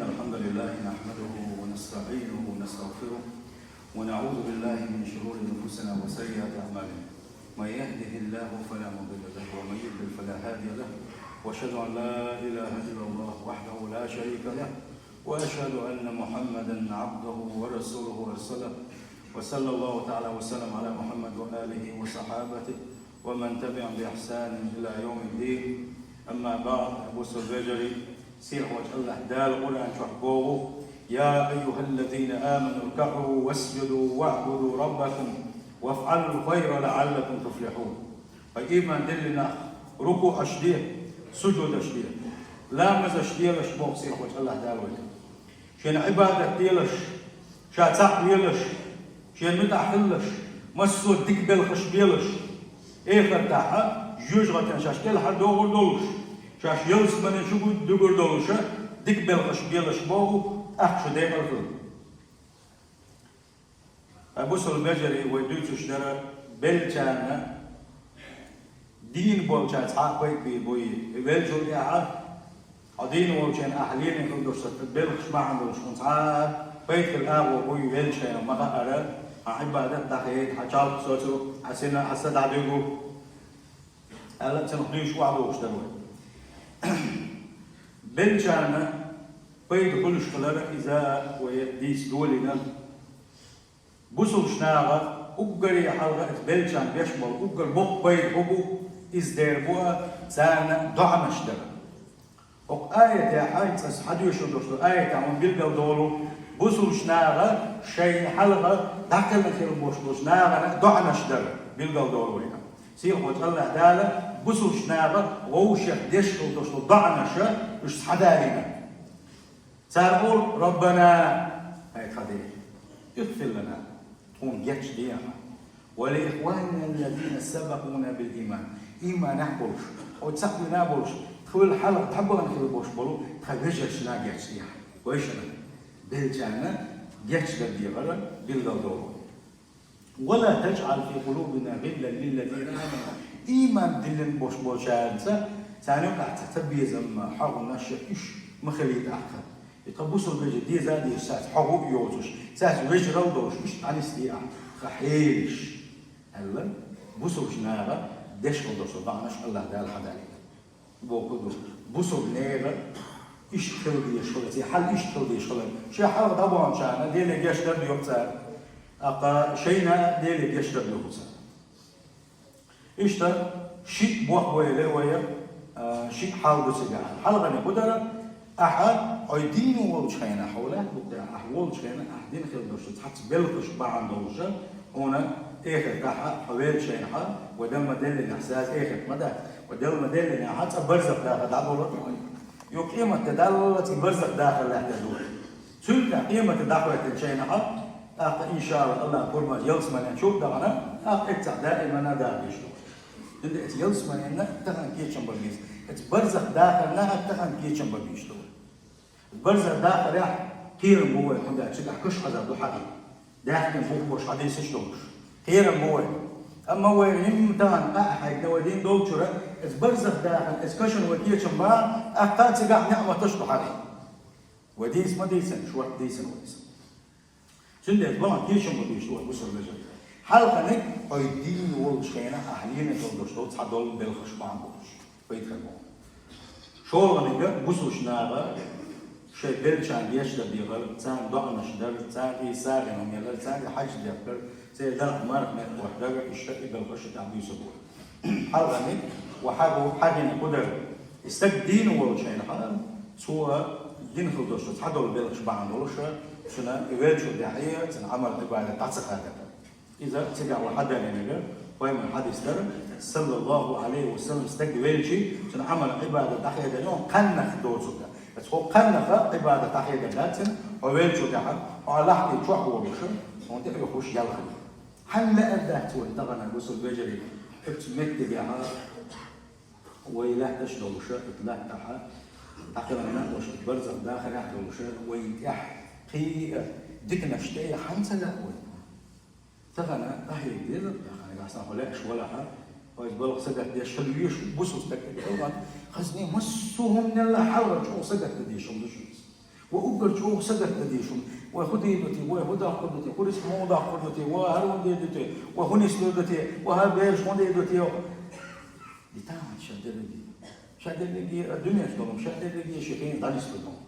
إن الحمد لله نحمده ونستعينه ونستغفره ونعوذ بالله من شرور أنفسنا وسيئات أعمالنا. من يهده الله فلا مضل له ومن يضلل فلا هادي له، وأشهد أن لا إله إلا الله وحده لا شريك له، وأشهد أن محمدا عبده ورسوله أرسله، وصلى الله تعالى وسلم على محمد وآله وصحابته ومن تبعهم بإحسان إلى يوم الدين. أما بعد، أبو سلبجري سيح وجه الله دال قرآن شحبوه: يا أيها الذين آمنوا اركعوا واسجدوا واعبدوا ربكم وافعلوا الخير لعلكم تفلحون. فإيمان دلنا ركوع أشديه، سجود أشديه، لامز أشديه لشبوه سيح وجه الله دال وجه. شين عبادة ديلش، شا تعب يلش، شين متأحلش، مسو دكبل خشبيلش. إيه فتاحة جوج غتان شاش كل حد دوغر دولش، شاش يلس من شو دوغر دولش، دكبل خشبيلش بوه أخش ديغل فل. أبو سلبجري ويدوتش درا بلجانا دين بولجان صحاق بيت بي بوي بلجو ليها عدين ووجان أحلين يكون دوشت بلخش ما عندوش صحاق بيت الآب وبوي بلجان وما أرى عبادة دقيق حجال صوتو حسنا حسد عدوغو ألا تنقديش وعدوش دروي بلجانا بيت كل شغلة إذا ويديس دولنا بوسو شناغا أقري حلقة بلجان بيشمل أقر بوق بيت بوكو إزدير بوا سانا دعمش در وق آية يا حاج حديوش دوشتو آية عم بيلقوا دولو بوسو شناغا شيء حلقة داخل خير بوشتو شناغا دعمش در بيلقوا دولو هنا سير وجه الله تعالى بوسو شناغا ووشك ديشتو دوشتو دعمش مش حدارينا سأقول ربنا هاي خديه اغفر لنا تكون جتش ديها ولإخواننا الذين سبقونا بالإيمان إيمان نحبوش أو تسقي نابوش تقول الحلقة تحبوا نخيل بوش بولو تخرجش نا جتش ديها ويشنا بالجانا جتش ديها بالغدور ولا تجعل في قلوبنا غلا للذين آمنوا إيمان دلن بوش بوشانسا سانوقع تتبي زما حاول نشيش مخليت أحد يطبسوا الوجه دي زادي ساس حقوق يوزوش ساس وجه رودوش مش عن استياح خحيش هلا بوسوش ناغا ديش ودوسو دعناش الله دال حدالي بوكدو بوسو ناغا ايش تلدي شغلتي حل ايش تلدي شغل شي حال طبعا شانا ديلي جاش درد يوبتا اقا شينا ديلي جاش درد يوبتا ايش تا شي بوح ويلي ويا شي حال دوسي حلقه نقدر أحد عيدين والشينا حوله بقى أحوال شينا أحدين خير دوشة حتى بلقش بعض دوشة هنا آخر تاعها حوالي شينا حد ودم دل الإحساس آخر مدى ودم دل إن حتى برزق داخل دعوة يو قيمة تدلت برزق داخل الاحتدول سلطة قيمة دعوة شينا حد إن شاء الله كل ما يلس من نشوف دعنا أكتر دائما نادى بيشوف إذا يلس من إنك تكن كيشن برجيز برزق داخل نها تكن كيشن برجيشتو البرزق داخل يا كيرم بوي حدا شجع كش حدا دو حدا داخل فوق مش حدا يسشلوش كيرم بوي اما هو هم تان قاعد نودين دوتشرا البرزق داخل اسكشن وديشن ما اقطع شجع نعمه تشلو حدا وديس ما ديسن شو ديسن وديس سنده بلا كيشن وديشتو بصر لجا حلقه نك ايدين والشينا اهلين دوشتو تصدول بالخش بانبوش بيتخمو شغل نك بوسوش نابا شيء بلشان يشتغل بيغل تان ضعنا شدر تان إيسار إنهم يغل تان حاج ديفكر زي ده مارك من وحدة يشتغل بالقش تعبي يسبوه حرني وحاجه حاجة نقدر استقدين ولا شيء هذا سوى دين خلدوش حدا البلش بعند ولا شيء شنا يواجه دحية عمل عبادة تعسق هذا إذا تجع واحد يعني وين من حديث در صلى الله عليه وسلم استقبل شيء شنا عمل عبادة دحية اليوم قنخ دوزك بس هو قنفة عبادة تحية جاتن وويلشو جاهل وعلى حكي تروح وبشر وانت يخش يلخي هلا أدات وانتغنا الوصل بجري حبت مكتب ياها ويلا تشدو بشر لا تحا تقريبا وش برزق داخل يحدو بشر ويتح قي ديك نشتي حنسة لا وين تغنا تحية جديدة داخل قاعد ولا إيش ولا حا ويزبل صدق ديش خليش بوسوس تكتب خزني مسوهم من الله حول شو صدق ديش ومشوس وأقول شو سجت بديشون وهديتي وهدا قدتي ورس موضع قدتي وهرون ديتي وهنيس ديتي وهبيش ديتي ديتام شادلي الدنيا شلون شادلي شيء دانيس بدون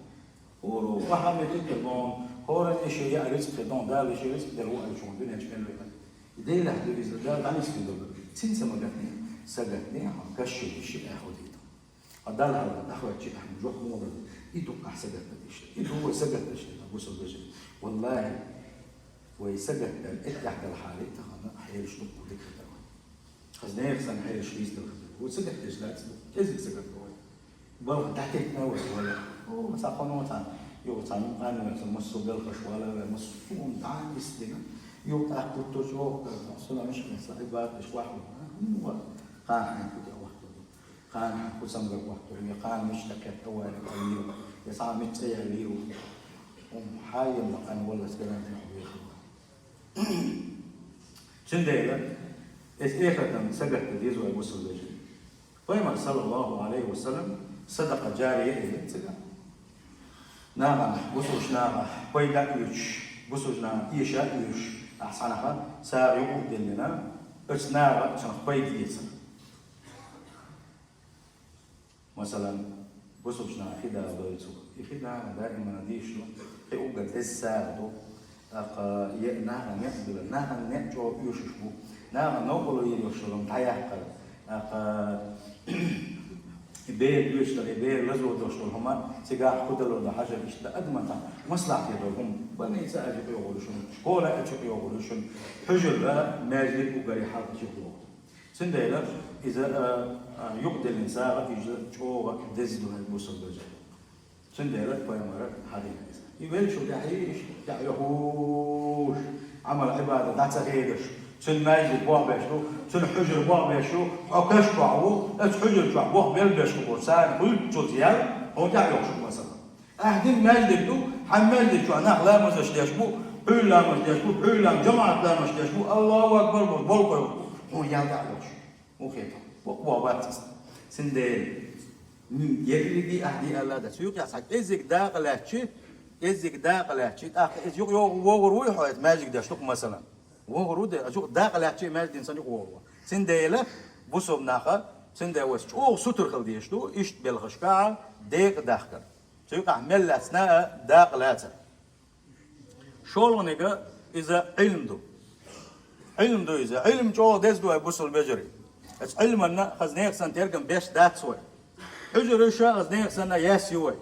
وحامل الكلمون هورا شيء يعرف بدون دال شيء يعرف بدون هو شو الدنيا شكل ده له ده إذا ده دانيس بدون سنسى مجتني سجتني هم كشف الشيء أخذيته هذا هذا أخذ شيء إحنا جوه موضة إيدو أحسجت بديش إيدو هو سجت بديش وصل بديش والله ويسجت الإتلاح الحالي تخنا حيل شنو بدك تقول خزناه سن حيل شو يصير هو سجت بديش لا كيف سجت هو بل تحكي ناوي ولا هو مسافونه تان يو تان أنا مثلا مسوق الخشوالة مسوم تعال يستنا يو تأكل تجوع صلا مش صاحبات مش واحد هو قان حنكتي واحد قان حنكت سمر واحد قان مش تكت أول قليل يسعى متسيع ليه وحايم مكان ولا سكران تحويه شنديلا إيه كتم سجت بديز ويوصل لجي فيما صلى الله عليه وسلم صدقة جارية إيه تجا نعم بوسوش نعم ويدا يوش بوسوش نعم يشاء يوش أحسنها سار يقول لنا إيش نعم عشان قيد يسمع مثلا بوسوش نعم خدا ودايسو خدا دائما نديشو يوجد الساعدو نعم يقبل نعم نجوا يوششبو نعم نقولوا يوشلون تيحقر بير يشتري بير لزو دوشتول هما سيجار خدلو ده حاجة يشتري أدمتا مصلحة يدورهم بني سأجي يقولوشون شكولا أجي يقولوشون حجر ماجد وقري حالة يقولون سنديلا إذا يقدر الإنسان يجد شو دزدو هالبوصل بجا سنديلا بيمر حديث يبين شو دحيش يهوش عمل عبادة ده تغيرش سن ماجد بوع بيشو سن حجر بوع بيشو أو كش بوعو أش حجر بوع بوع بيل بيشو بورسان كل شو زيال هو ده يوشو مثلا أهدين ماجد دو حم ماجد شو أنا لا مزش ديشبو حول لا مزش ديشبو حول لا جماعة لا مزش ديشبو الله أكبر بولقو هو يالده يوشو وكيف بوع باتس سنديل يلقي أهدي الله ده سيوك يا ساك إزيك داخلاتشي إزيك داخلاتشي إزيك يوغروي حويت ماجد ديشتوك مثلا وغرود أشوف داخل هالشيء ما يجدي إنسان يقوله سنديله بوسو بناخه سندي وش أو ستر خلدي يشتو إيش بالخشكاع ديق داخل سيقع مل أثناء داخل هذا شغل نيجا إذا علم دو إذا علم جو دز دو بوسو البجري بس علم أن خزنيك سنت يرجم بيش دات سوي حجر إيشا خزنيك سنة ياسيوي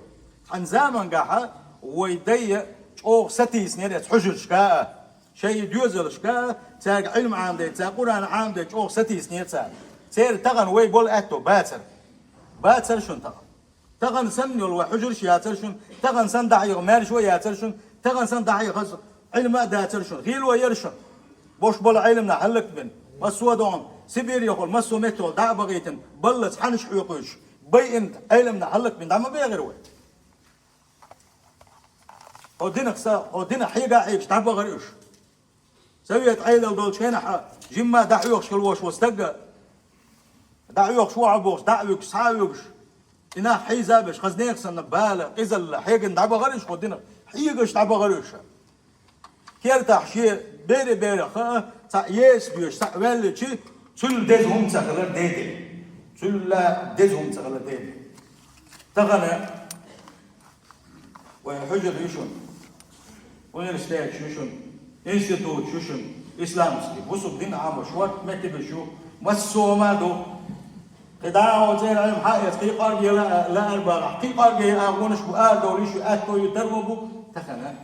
عن زمان قاعة ويدي أو ستيس نيرت حجر شكاء شيء ديوزل شكا تاج علم عامده تاج قرآن عامده أو ستيس نيتسا سير تغن وي بول أتو باتر شون تغن سن يلو حجر شياتر شون تغن سن دعي مال شوي ياتر شون تغن سن دعي خز علم داتر شون غيل ويرشون بوش بول علمنا حلك بن مسوا دون سبير يقول مسوا متو دع بغيتن بلس حنش حيقوش بين علمنا حلك بن دعم بيغير وين ودينا حيقا حيقش تعب غيرش سويت عيلة ودولش هنا جمّا دعيوكش كلوش واستقى دعيوكش وعبوش دعيوكش سعيوكش إنا حيزابش خزنيك سنة بالة إذا حيقن دعبا غريش ودينا حيقش دعبا غريش كيرتاح شيء بيري تا يس بيش تا ولا شيء سل دزهم تغلر ديدي سل دزهم تغلر ديدي تغنى وحجر يشون ونرستاك شوشون انستيتوت شوشون اسلامسكي بوسو بدين عام شوات مكتب شو مسوما دو قداو زين علم حائط في قرية لا أربعة في قرية أغونش بقال دوريش أتو يتربو تخنا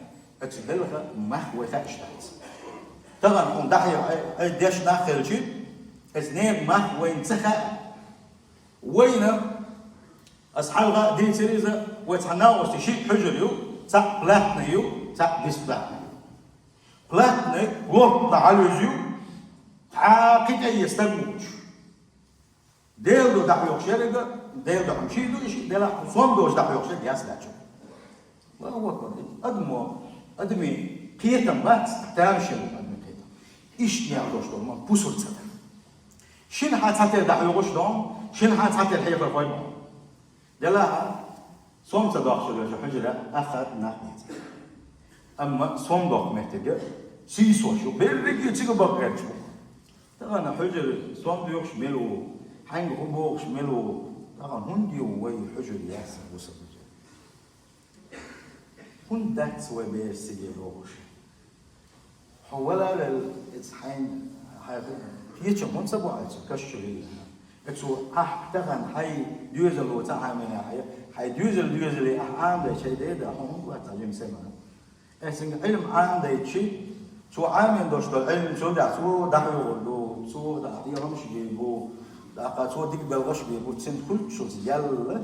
أتبلغ محو خاشتات تغن هم دحي ديش داخل شيء اثنين محو انتخا وين أصحابها دين سيريزا وتعناوس شيء حجريو تاع بلاتنيو تاع ديسبلاتنيو بلاتني وقت على حقيقة يستموش ديلو دحيوك شرقة ديلو حمشيدو إشي ديلا صندوش دحيوك شرقة ياسلاتشو الله أكبر أدمي قيتم بات تامشي أدمي قيتم إيش نيعدوش دول ما بوسور تصدق شين حاتحتر دحيوكش دون شين حاتحتر حيفر فايبون ديلا صوم صداق شلوش حجرة أخذ نحمت أما صوم دوق مهتجة سيسو شو بيرجع تيجي بقى شو ترى حجر صوم ديوش ملو حين غبوش ملو ترى هندي ووي حجر ياسر وصل هندات سوى بيرسي روش حولا حين هيك من سبوا على كشري اكسو تغن حي ديوزل وتعامل حي ديوزل عام ده شيء ده هم وتعلم سما اسن علم عام ده شيء سو عام دوش العلم سو ده سو ده يقولوا سو ده يرمش بيبو ده قا سو ديك بالغش بيبو تسن كل شو يلا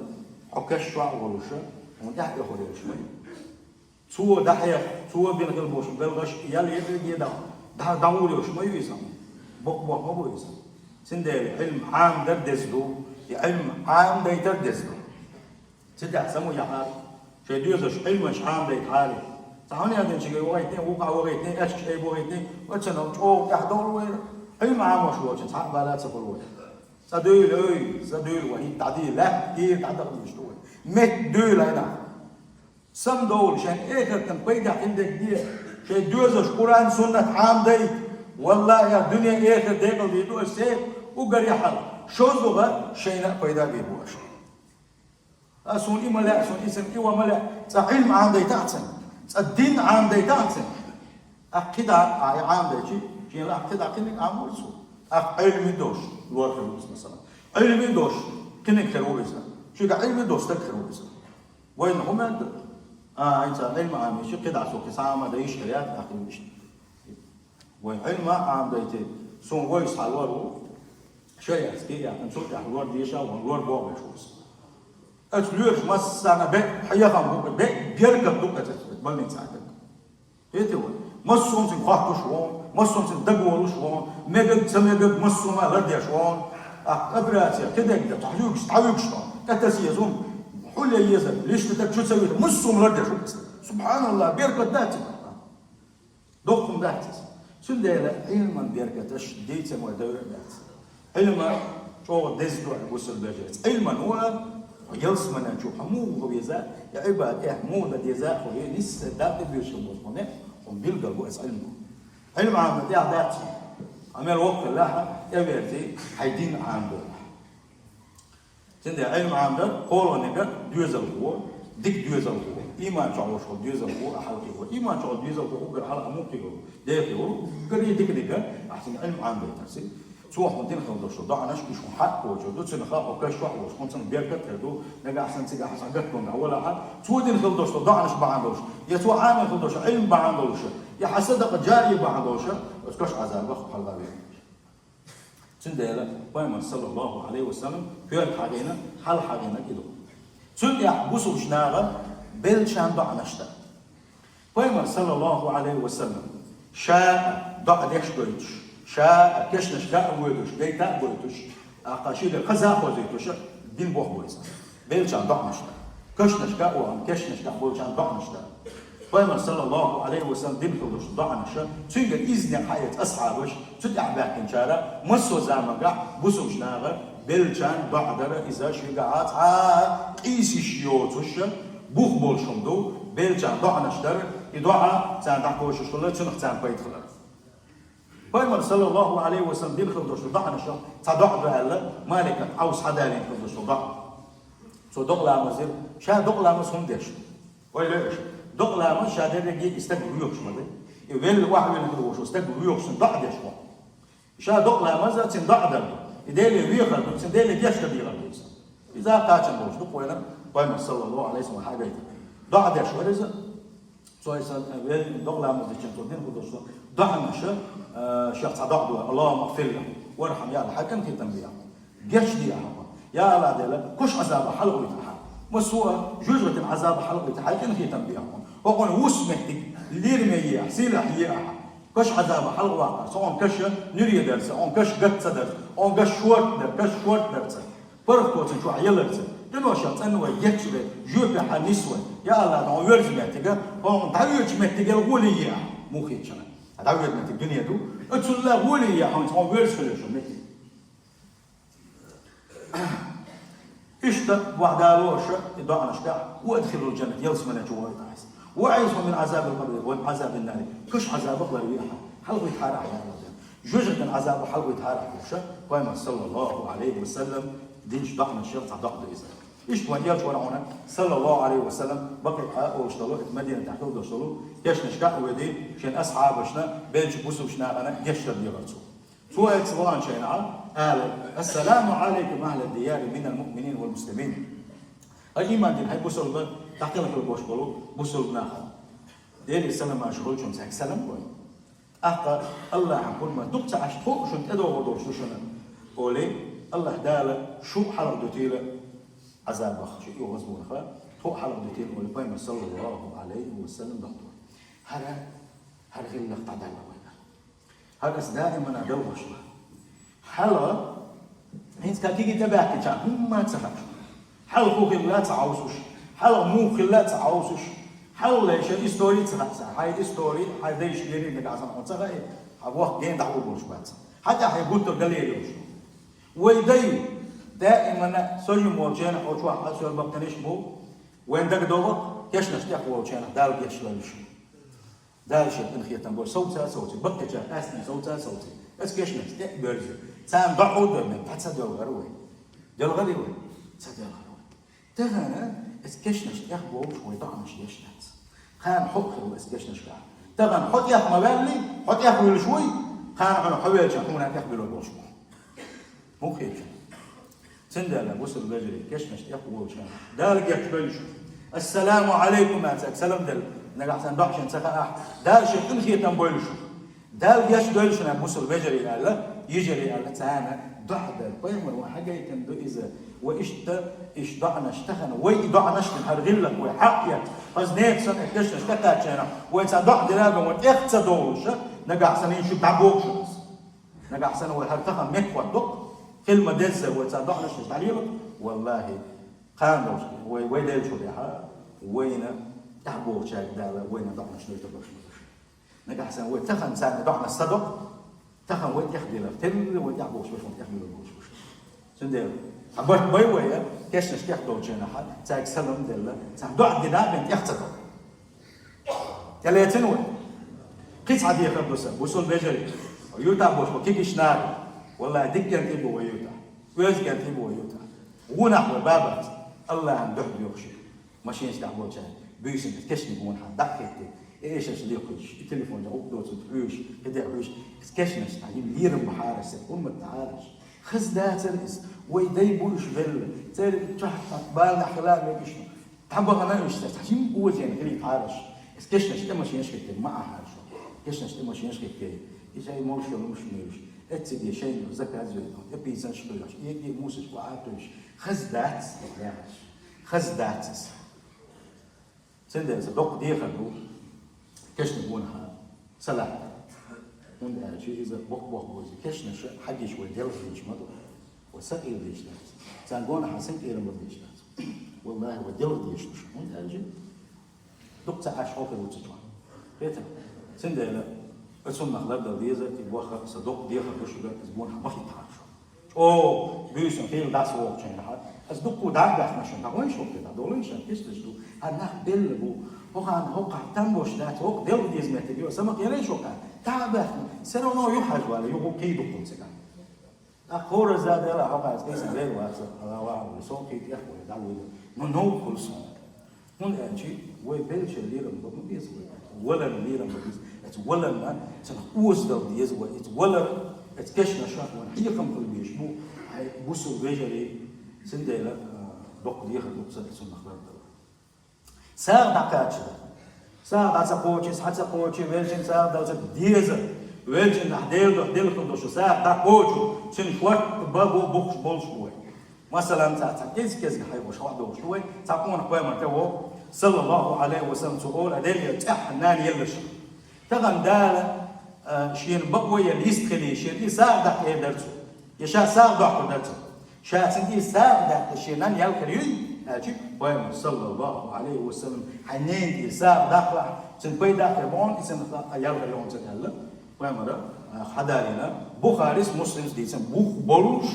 حكش شو وروش وده ياخذ شوي سو ده سو بين البوش بالغش يلا يدري ده داولي شو ما يسمى بق ما بيسمى سندال علم عام دردسلو علم عام ده يتردسلو سدع سمو يحال شيء ديوزش علم مش عام ده يتحالي تعوني هذا الشيء وقعتني وقع وقعتني أشك شيء وقعتني وتشنو أو يحضر وين علم عام وشو وش صعب على سفر وين صدول وهي تعديل لا كثير تعدل مش دول مت دول هنا سم دول شان إيه كان بيدع عندك دي شيء ديوزش قرآن سنة عام ده والله يا دنيا إيه كديكل ديدو السيف وقري حل شو زوجة شيء بيدا بيبوش أسون إيه ملا أسون اسم إيه وملا علم عام ده تعتن الدين عام ده تعتن أكيد عام ده شيء لا أكيد عام ورسو علم دوش الورق الوس مثلا علم دوش كنك ترويزه شو علم دوش تكرويزه وين هم أنت أنت علم عام شو كده سوق سامة ده يشتريات أخي يشتري وعلم عام دايتي سون ويس حلوارو شيء أسكي يعني نشوف حلوار ديشا وحلوار بوع بشوس أتلوش مسنا بيت حيا خام بيت بيركب دوكا تبلين ساعتك إيه هو مسوم سين خاطو شوون مسوم سين دقولو شوون مجد سمجد مسوم لرديا شوون أبراتيا كده كده تعيوك شلون تتسيزون حول يزن ليش شو تسوي مسوم لرديا شو سبحان الله بيركب داتي دوكم داتي سندالة علما بيركتش ديتا ودورات علما شو دزدو وصل بجات علما هو يلسمنا نشوف مو هو يزا يا عباد إيه مو ده يزا هو لسه دات بيشوفه هنا هم بيلقى بس علم عام ده دات عمل وقت لها يبيتي حيدين عام ده سندالة علم عام ده قولوا نجا دوزل هو ديك دوزل هو إيمان شعور شو دوزل هو أحلقي هو إيمان شعور دوزل هو قر حلقة ممكن هو ده هو قريه ديك ديكا أحسن علم عام ده ترسي سوح مدين خلص شو ضاع نشكي شو حق وجود سن خاف وكاش واحد وش كنت بيركت هدو نجا أحسن سجى أحسن قتلنا ولا حد سو دين خلص شو ضاع نش بعندوش يا سو عامل خلص علم بعندوش يا حسد جاري بعندوش بس كاش عذاب بخ حلا بيه سندالة ويما صلى الله عليه وسلم في الحقيقة حل حقيقة كده سنديا بوسو شناغة بلشان ضاع نشتا ويما صلى الله عليه وسلم شاء ضاع ديش دويتش شاء كشنش داء بويدوش ديتا بويدوش أقاشيد قزا خوزيتوش دين بوخ بويسا بلشان ضاع نشتا كشنش كا وهم كشنش كا بولشان ضاع نشتا ويما صلى الله عليه وسلم دين خلوش ضاع نشتا سنجا إذن حياة أصحابش تدع باكن شارع مسو زامقع بوسو شناغة بلشان ضاع در إذا شيقعات قيسي شيوتوش بوخ بولشمدو بلشان ضاع نشتر يدعى تان تحكوش شلة تنخ تان بيت خلال ويما صلى الله عليه وسلم دين خلوش ضاع نشتا تدع بألا مالك عوس حدالين خلوش ضاع سو دقلا مزير شا دقلا مزهم ديش ويليش دقلا مز شادر يجي يستقبل ويوكش مدي يبين الواحد من خلوش يستقبل ويوكش ضاع ديش شا دقلا مز تندع در يديل ويخل تنديل ديش كبيرة بيسا إذا قاتل بوش دقوينا ويما صلى الله عليه وسلم حاجة ضاع ديش ورزا سو يسال وين دقلا مز تشنتو دين خلوش ضاع مشى شخص ضاع اللهم اغفر له وارحم يا الحكم في تنبيه جيش دي يا الله ديلا كش عذاب حلقه يتحل مسوى جوجة عذاب حلقه يتحل كان في تنبيههم وقول وسمتك لير مياه سيل احياء كش عذاب حلقه واقع سواء كش نري درس او كش قد درس او كش شورت درس فرق شو عيال درس دنو شخص انه يكشف جوب حنسوى يا الله دعو يرز متك او دعوج متك الغوليه مو خيتشنا دعوج متك الدنيا دو اتسل الله غوليه او يرز فلوس متك اشتا وعدالوش يدعنا شكا وادخلوا الجنة يلس من جوائد عايز وعيسوا من عذاب القبر ومن عذاب النار كش عذاب الله وياها حلو يتحارع يا رجال جزء من عذاب حلو يتحارع وشا قام صلى الله عليه وسلم دينش دعنا الشيخ دعنا إذا إيش توانيات ورانا صلى الله عليه وسلم بقي واشتغلوا مدينة تحتوه واشتغلوا يش نشكا ودي شين أصحابنا بينش بوسوشنا أنا يشتغل بيغرسوا سواء سواء شينا قال السلام عليكم أهل الديار من المؤمنين والمسلمين الإيمان دين هاي بوسول تحكي لك البوش بلو بوسول ناخذ دير السلام مشغول شون ساك سلام كوي أحقا الله حكون ما دكت عشتو شون تدو ودو شو شون قولي الله دال شو حرق دوتيله عذاب بخ شو يوزبون خا تو حرق دوتيله قولي بايم صلى الله عليه وسلم دكتور هذا غير لك تعدل هذا دائما أدور شو حلا هين كاكيجي تبعك كان هم ما تسحب حلا فوق لا تعوسوش حلا مو لا تعوسوش حلا إيش الستوري تسحب هاي الستوري هاي ده إيش غيري اللي قاعد أنا أتسحب أبوه جين دعوة بوش بعد حتى هاي قلت قليل وش ويداي دائما سوي موجين أو شو واحد سوي بقتنيش مو وين دك دوبك كيش نشتاق موجين دال كيش لا يشوف دال شيء من خيط تنبور صوتي بقى جاء أسني صوتي بس كيش نشتاق برجع سام بعود من حتى دول غروي دول غروي صدق غروي تهنا اسكيش نشتاق بوش ويطعم شيش ناس خان حق اسكيش نشتاق تغن حط يا مبالي حط يا خوي شوي خان على حوالي هنا يقبلوا بوش مو خير سندلا وصل بجري كيش نشتاق بوش دال يقبل السلام عليكم أنسك سلام دل نقع سندوقش نسخة دال شيء كل شيء تنبول شو دال يش دول شو نبوصل بجري على يجري على تانا ضحدة قيمة وحاجة يتندو إذا إيش ضعنا اشتخنا وي ضعنا اشتن هرغلك وحقيا قصديك سنة كيش اشتكات شنا وإنسا ضع دلابا وإخت دولش نقع سنين شو تعبوك شو نقع سنة وهرتخن مكوى دق كلمة دزة وإنسا ضعنا اشتن تعليلك والله قانوش ويدل شو لها وين تعبوك شاك دالا وين ضعنا شنو يتبقى نقع سنة وتخن سنة ضعنا الصدق تخن وين يخدي له تل وين يعبوش باش وين يخدي له باش سندير عبرت بيويا كاش نشتاق دوجنا حد تاك سلام دلا تعدو دينا بنت يختصر ثلاثين وين قيس عادية خبصة وصل بجري ويوتا بوش وكيكش نار والله ديك كان تبو ويوتا ويز كان تبو ويوتا ونحو بابات الله عم دحب يخشي ماشي ينشتاق بوجه بيسن كشني بون حد دقيقتي ايش صديقش التليفون جاوب دوت تروش كده روش كشنش تعيم لير محارس ام التعارش خز داترس ويدي بولش بل تر تحت بالنا خلال مش تحبها ما مش تحجيم قوه يعني غير يتعارش كشنش تم شي يشكي مع حاجه كشنش تم شي يشكي ايش هي موش مش اتدي شيء زكاه زي ابي زنشلوش يجي موسش وعاتوش خز داتس خز داتس سندر صدق دي خلو كيش نقولها سلاح من شيء إذا بق بوزي كيش نش حاجة شوي دلش ليش مدو وسقيل ليش ناس تانقونا حسن كير مد ليش ناس والله ودلش ليش نش من أجل دكتور عاش حوكر وتجوا كيتا سندر أسمع خلاب دليزة تبغى صدق دي خلو شو بقى زبون ما في تعرف أو بيوسن فيل داس وقت شيء لحد أصدقوا دعك مشان تقول شو كده دولين شان كيش تجدو هنا بيلبو هو قاعد وش ذات هو دير ديزمت بيو سمك يلي شو كان تعبه سنو نو يحج ولا يقول كيدو كل سكان أخور زاد لا هو قاعد كيس غير واسع على واحد سوق كيد يحول دعوة من هو كل سنة من أجي ويبلش الليرة مبغى بيز ولا الليرة مبغى ولا ما سنقوس دل ديز ولا اتكشنا شاف ولا هي كم كل بيشبو هاي بوسو بيجري سندلا دق ديخ دق سنة خبر ساق دقاتش ساق داس قوتش حتى قوتش ويلجن ساق داس ديزا ويلجن دحديل كندوش ساق دقوتش شن شوات بابو بوخش بولش بوي مثلا تاع كيس حي وش واحد وش شوي تاعون قوي تو صلى الله عليه وسلم تقول اديل تاع نان يلش تغن دال شين بقوي يستخلي شين ساق دق يدرسو يشا ساق دق درسو شا سنتي ساق دق شينان يلكري أجيب وين صلى الله عليه وسلم حنين دي ساق داخل سنبي داخل بون اسم يلا اليوم تكلم وين مرة حدارنا بخاري مسلم دي سن بوخ بولوش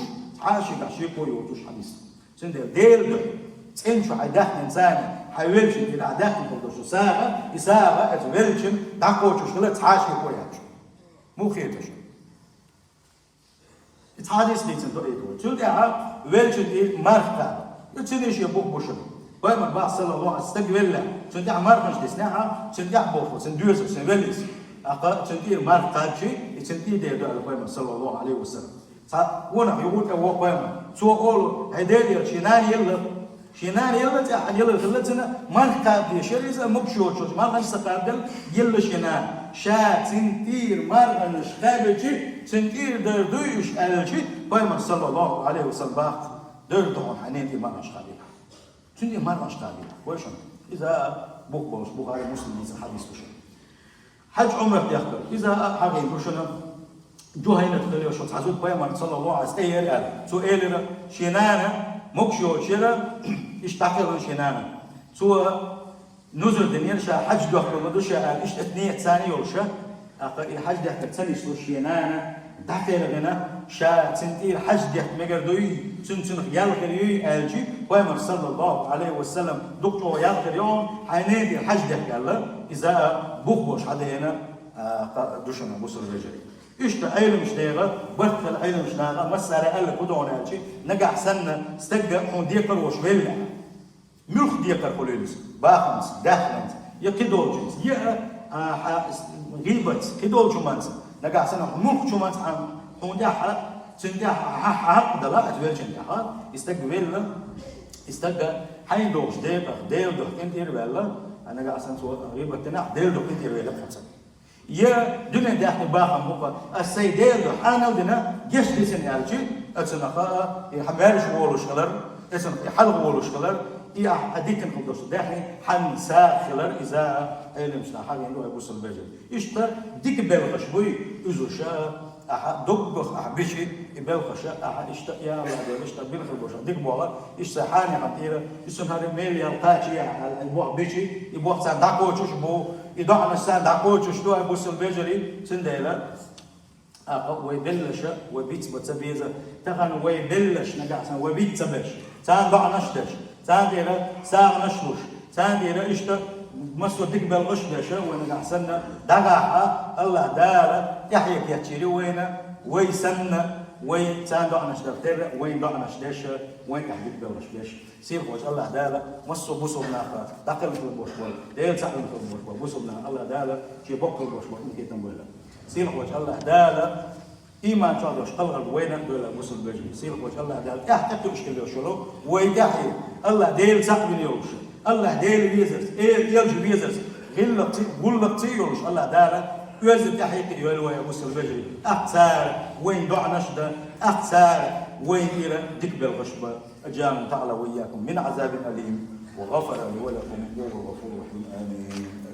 عاشق عشيق ويوتوش حديث سندي ديل تنشو عداك إنسان حيولش إلى عداك نقدر ساعة إساعة أتولش دعوة شغلة تعاشي كوياتش مو خيرتش تعاشي سليتن تقيدو تقول يا ولش دي ماركة يتنيش يبوك بوشن بايما بعض صلى الله عليه وسلم تقول يا ماركة تسنعها تقول يا بوك سندوز سنوليس تقول ماركة شيء تقول ده على بايما صلى الله عليه وسلم وانا يقول أو بايما سو أول هدايا شينان يلا تاع يلا خلتنا ما نقابل شريزه مبشوش ما نستقابل يلا شينان شا تنتير مر نشخابجي تنتير دردويش الجي بايما صلى الله عليه وسلم باق دردون حنين دي ما نشخابل تنتير ما نشخابل وشن اذا بوكبوش بخاري مسلم يز حديث وشن حج عمره يخبر اذا حاجه وشن جوهينه تقول شو تعزود بايما صلى الله عليه وسلم سؤال شينان مكشو شرا اشتاقوا شنانا سو نزل دنيا شا حج دوخ ولا شا ايش اثنين ثاني وشا حج ده ثاني سو شنانا دحكي لنا شا تنتير حج ده مگر دوي سن يال كريي الجي وامر صلى الله عليه وسلم دكتور يال كريون حينادي حج ده قال اذا بوخوش حدا هنا دوشنا بوصل الرجل إشتا أيلم شنيغة بركل أيلم شنيغة مسارة ألا كدونا هالشي نقع سنة استقى حون ديقر وشويلة ملخ ديقر خليلس باخمس داخلنس يا كدول جنس يا غيبت كدول جمانس نقع سنة ملخ جمانس حون داحة سنداح حق دلاء أتويل جنتها استقى ويلا استقى حين دوش ديقر ديل دوح انتير ويلا أنا قاعد سنة غيبت تناح ديل دوح انتير ويلا بخمسة يا دنيا داخل باخم مقا السيدين حانا ودنا جيش ديسن الجي اتسنا خا يحملش وولش خلر اسن يحلق وولش خلر يا اديك نقدرش داخل حن ساخلر اذا علمشنا حاجه عنده يبص البجل اشتا ديك بالغش بوي ازوشا دبخ بشي بالغش اشتا يا بعد اشتا بالغش ديك بوغا اشتا حاني عطيره اسم هذا ميل يلقاتي على البوغ بشي يبوغ صندوق وشوش بو يدعنا الصندوق وشوش دو يبص البجري سنديلا ويبلش وبيت بتسبيزه تغن ويبلش نقعسن وبيت تبش سان ضع نشدش سان ديرا ساغ نشوش سان ديرا اشتا مسو تقبل اشدش ونقعسن دقعها الله دار يحيك يحشيري وينا ويسن وين سان ضع نشدر وين ضع نشدش وين يحيك اشدش سير وجه الله دار مسو بوسونا داخل في البوشبول ديل ساعد في البوشبول بوسونا الله دار شي بوك البوشبول ممكن تنبله سير وجه الله دالا إيمان شادوش قلق وين دولا وصل بجي سير وجه الله دالا احتقت مشكلة شلو ويدحي الله ديل سقف اليوش الله ديل بيزرس يلج بيزرس غلق قلق تيوش الله دالا يوزن تحيق يولو وصل بجي أقصار وين دع نشدة أقصار وين إلى دكب الغشبة أجام تعالى وياكم من عذاب أليم وغفر لي ولكم وهو غفور رحيم آمين